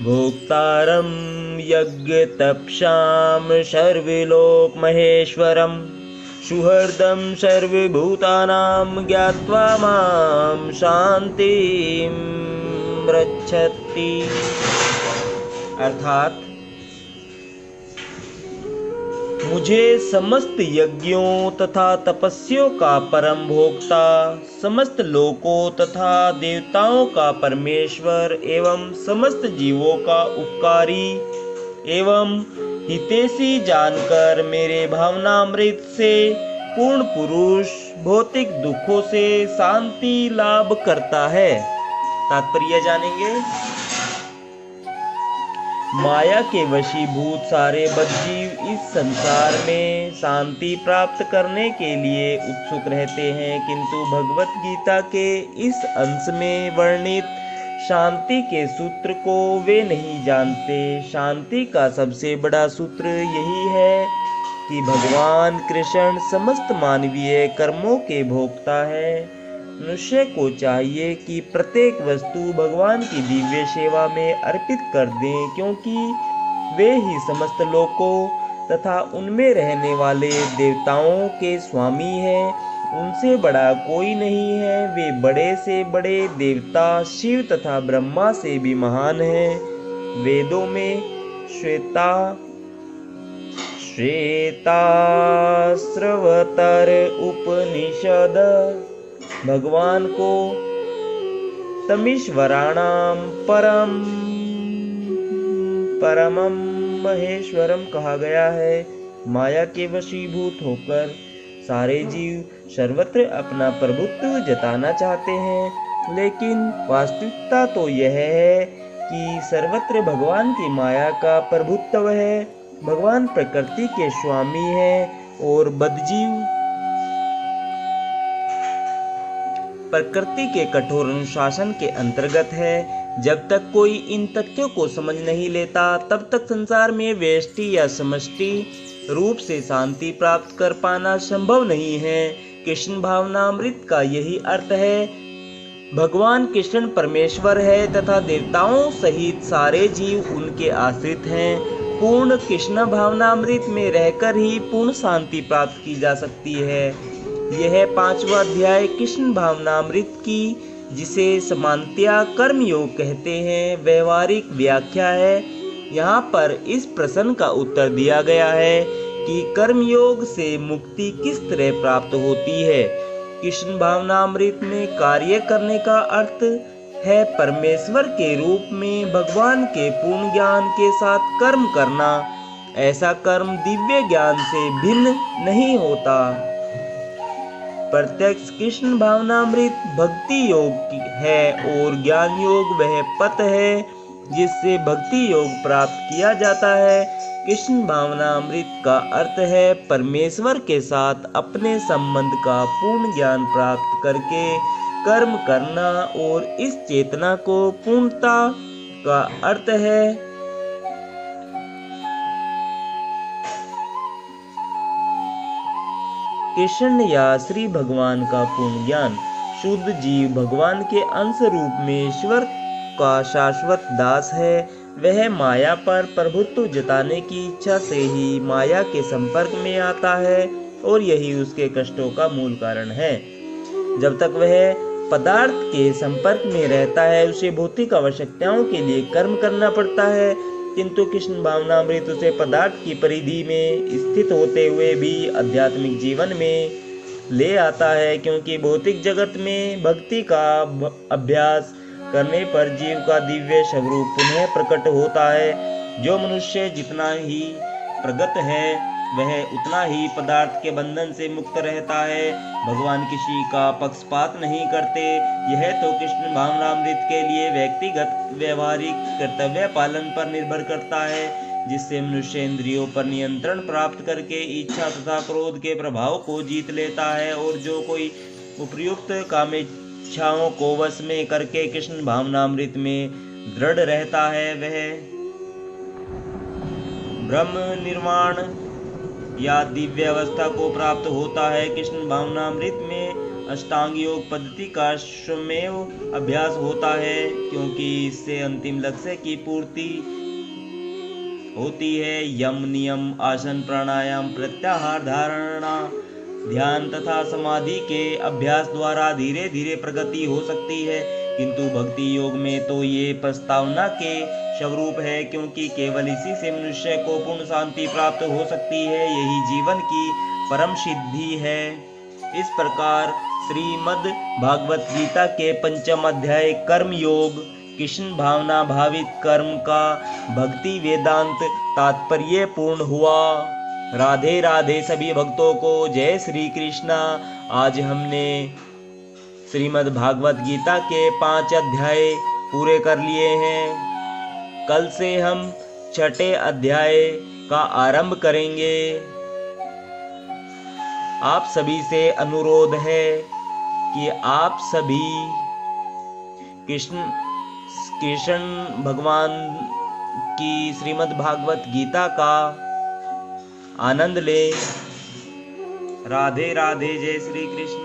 भोक्तारं यज्ञतपसां सर्वलोक महेश्वरं सुहृदं सर्वभूतानां ज्ञात्वा मां शान्तिं रक्षति। अर्थात मुझे समस्त यज्ञों तथा तपस्याओं का परम भोक्ता, समस्त लोकों तथा देवताओं का परमेश्वर एवं समस्त जीवों का उपकारी एवं हितैषी जानकर मेरे भावनामृत से पूर्ण पुरुष भौतिक दुखों से शांति लाभ करता है। तात्पर्य जानेंगे। माया के वशीभूत सारे बद्धजीव इस संसार में शांति प्राप्त करने के लिए उत्सुक रहते हैं, किंतु भगवत गीता के इस अंश में वर्णित शांति के सूत्र को वे नहीं जानते। शांति का सबसे बड़ा सूत्र यही है कि भगवान कृष्ण समस्त मानवीय कर्मों के भोक्ता है। मनुष्य को चाहिए कि प्रत्येक वस्तु भगवान की दिव्य सेवा में अर्पित कर दें, क्योंकि वे ही समस्त लोकों तथा उनमें रहने वाले देवताओं के स्वामी हैं। उनसे बड़ा कोई नहीं है। वे बड़े से बड़े देवता शिव तथा ब्रह्मा से भी महान हैं। वेदों में श्वेताश्वतर उपनिषद भगवान को तमीश्वराणाम परमम महेश्वरम कहा गया है। माया के वशीभूत होकर सारे जीव सर्वत्र अपना प्रभुत्व जताना चाहते हैं, लेकिन वास्तविकता तो यह है कि सर्वत्र भगवान की माया का प्रभुत्व है। भगवान प्रकृति के स्वामी हैं और बद्धजीव प्रकृति के कठोर अनुशासन के अंतर्गत है। जब तक कोई इन तथ्यों को समझ नहीं लेता, तब तक संसार में व्यष्टि या समष्टि रूप से शांति प्राप्त कर पाना संभव नहीं है। कृष्ण भावनामृत का यही अर्थ है। भगवान कृष्ण परमेश्वर है तथा देवताओं सहित सारे जीव उनके आश्रित हैं। पूर्ण कृष्ण भावनामृत में रहकर ही पूर्ण शांति प्राप्त की जा सकती है। यह 5वां अध्याय कृष्ण भावनामृत की, जिसे समान्त्या कर्म योग कहते हैं, व्यवहारिक व्याख्या है। यहाँ पर इस प्रश्न का उत्तर दिया गया है कि कर्म योग से मुक्ति किस तरह प्राप्त होती है। कृष्ण भावनामृत में कार्य करने का अर्थ है परमेश्वर के रूप में भगवान के पूर्ण ज्ञान के साथ कर्म करना। ऐसा कर्म दिव्य ज्ञान से भिन्न नहीं होता। प्रत्यक्ष कृष्ण भावनामृत भक्ति योग है और ज्ञान योग वह पथ है जिससे भक्ति योग प्राप्त किया जाता है। कृष्ण भावनामृत का अर्थ है परमेश्वर के साथ अपने संबंध का पूर्ण ज्ञान प्राप्त करके कर्म करना, और इस चेतना को पूर्णता का अर्थ है कृष्ण या श्री भगवान का पूर्ण ज्ञान। शुद्ध जीव भगवान के अंश रूप में ईश्वर का शाश्वत दास है। वह माया पर प्रभुत्व जताने की इच्छा से ही माया के संपर्क में आता है और यही उसके कष्टों का मूल कारण है। जब तक वह पदार्थ के संपर्क में रहता है, उसे भौतिक आवश्यकताओं के लिए कर्म करना पड़ता है, किंतु कृष्ण भावनामृत उसे पदार्थ की परिधि में स्थित होते हुए भी आध्यात्मिक जीवन में ले आता है, क्योंकि भौतिक जगत में भक्ति का अभ्यास करने पर जीव का दिव्य स्वरूप पुनः प्रकट होता है। जो मनुष्य जितना ही प्रगत है वह उतना ही पदार्थ के बंधन से मुक्त रहता है। भगवान किसी का पक्षपात नहीं करते। यह तो कृष्ण भावनामृत के लिए व्यक्तिगत व्यवहारिक कर्तव्य पालन पर निर्भर करता है, जिससे मनुष्य इंद्रियों पर नियंत्रण प्राप्त करके इच्छा तथा क्रोध के प्रभाव को जीत लेता है, और जो कोई उपयुक्त कामेच्छाओं को वश में करके कृष्ण भावनामृत में दृढ़ रहता है, वह ब्रह्म निर्वाण या दिव्य अवस्था को प्राप्त होता है। कृष्ण भावनामृत में अष्टांग योग पद्धति का स्वमेव अभ्यास होता है, क्योंकि इससे अंतिम लक्ष्य की पूर्ति होती है। यम, नियम, आसन, प्राणायाम, प्रत्याहार, धारणा, ध्यान तथा समाधि के अभ्यास द्वारा धीरे धीरे प्रगति हो सकती है, किंतु भक्ति योग में तो ये प्रस्तावना के स्वरूप है, क्योंकि केवल इसी से मनुष्य को पूर्ण शांति प्राप्त हो सकती है। यही जीवन की परम सिद्धि है। इस प्रकार श्रीमद् भागवत गीता के पंचम अध्याय कर्म योग कृष्ण भावना भावित कर्म का भक्ति वेदांत तात्पर्य पूर्ण हुआ। राधे राधे सभी भक्तों को जय श्री कृष्णा। आज हमने श्रीमद् भागवत गीता के 5 अध्याय पूरे कर लिए हैं। कल से हम 6ठे अध्याय का आरंभ करेंगे। आप सभी से अनुरोध है कि आप सभी कृष्ण भगवान की श्रीमद् भागवत गीता का आनंद लें। राधे राधे, जय श्री कृष्ण।